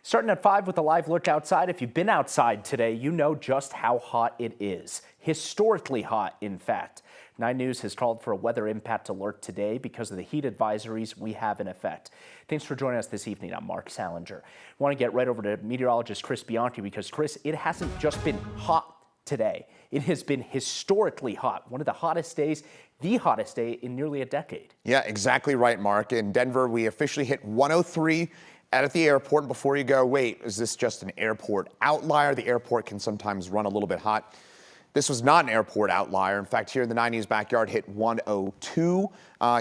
Starting at 5 with a live look outside. If you've been outside today, you know just how hot it is. Historically hot, in fact. 9 News has called for a weather impact alert today because of the heat advisories we have in effect. Thanks for joining us this evening. I'm Mark Salinger. I want to get right over to meteorologist Chris Bianchi because, Chris, it hasn't just been hot today. It has been historically hot. One of the hottest days, the hottest day in nearly a decade. Yeah, exactly right, Mark. In Denver, we officially hit 103 out at the airport. Before you go, wait, is this just an airport outlier? The airport can sometimes run a little bit hot. This was not an airport outlier. In fact, here in the 90s backyard hit 102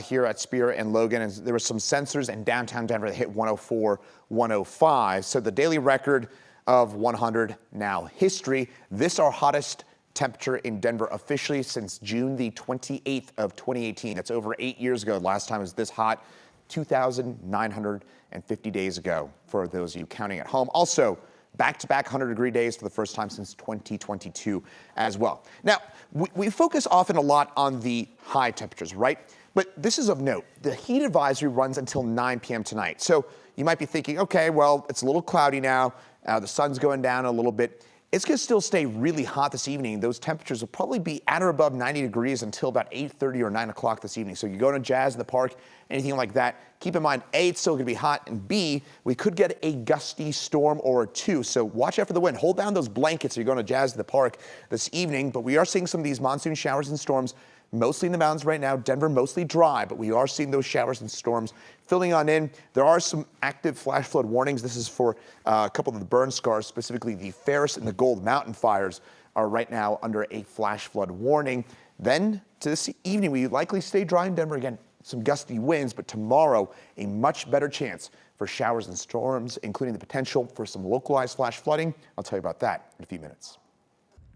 here at Spear and Logan. And there were some sensors in downtown Denver that hit 104, 105. So the daily record of 100 now history. This our hottest temperature in Denver officially since June the 28th of 2018. That's over 8 years ago. Last time it was this hot, 2,950 days ago for those of you counting at home. Also, back-to-back 100-degree days for the first time since 2022 as well. Now, we focus often a lot on the high temperatures, right? But this is of note. The heat advisory runs until 9 p.m. tonight. So you might be thinking, okay, well, it's a little cloudy now. The sun's going down a little bit. It's going to still stay really hot this evening. Those temperatures will probably be at or above 90 degrees until about 8:30 or 9 o'clock this evening. So you're going to jazz in the park, anything like that. Keep in mind, A, it's still going to be hot, and B, we could get a gusty storm or two. So watch out for the wind. Hold down those blankets if you're going to jazz in the park this evening. But we are seeing some of these monsoon showers and storms mostly in the mountains right now. Denver mostly dry, but we are seeing those showers and storms filling on in. There are some active flash flood warnings. This is for a couple of the burn scars, specifically the Ferris and the Gold Mountain fires are right now under a flash flood warning. Then to this evening, we likely stay dry in Denver again. Some gusty winds, but tomorrow a much better chance for showers and storms, including the potential for some localized flash flooding. I'll tell you about that in a few minutes.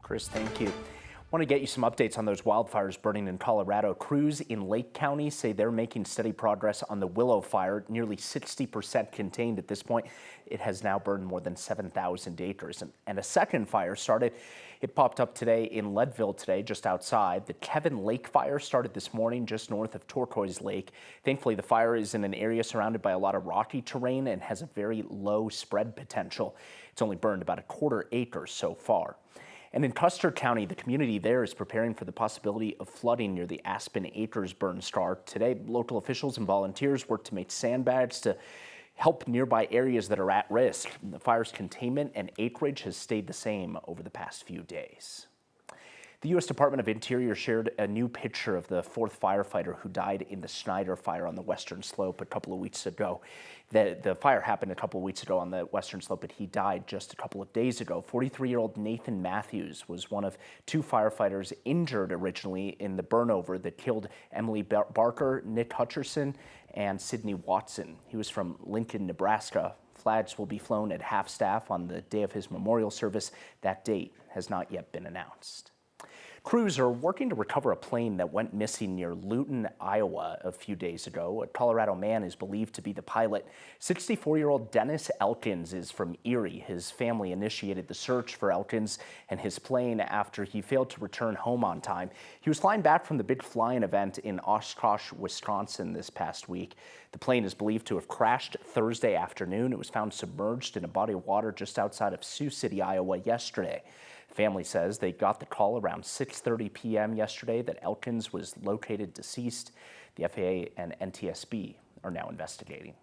Chris, thank you. I want to get you some updates on those wildfires burning in Colorado. Crews in Lake County say they're making steady progress on the Willow fire, nearly 60% contained at this point. It has now burned more than 7,000 acres. And a second fire started. It popped up today in Leadville today, just outside. The Kevin Lake fire started this morning just north of Turquoise Lake. Thankfully, the fire is in an area surrounded by a lot of rocky terrain and has a very low spread potential. It's only burned about a quarter acre so far. And in Custer County, the community there is preparing for the possibility of flooding near the Aspen Acres burn scar. Today, local officials and volunteers worked to make sandbags to help nearby areas that are at risk. The fire's containment and acreage has stayed the same over the past few days. The U.S. Department of Interior shared a new picture of the 4th firefighter who died in the Snyder fire on the Western Slope a couple of weeks ago. The fire happened a couple of weeks ago on the Western Slope, but he died just a couple of days ago. 43-year-old Nathan Matthews was one of 2 firefighters injured originally in the burnover that killed Emily Barker, Nick Hutcherson, and Sidney Watson. He was from Lincoln, Nebraska. Flags will be flown at half-staff on the day of his memorial service. That date has not yet been announced. Crews are working to recover a plane that went missing near Luton, Iowa a few days ago. A Colorado man is believed to be the pilot. 64-year-old Dennis Elkins is from Erie. His family initiated the search for Elkins and his plane after he failed to return home on time. He was flying back from the big flying event in Oshkosh, Wisconsin this past week. The plane is believed to have crashed Thursday afternoon. It was found submerged in a body of water just outside of Sioux City, Iowa yesterday. Family says they got the call around 6:30 p.m. yesterday that Elkins was located deceased. The FAA and NTSB are now investigating.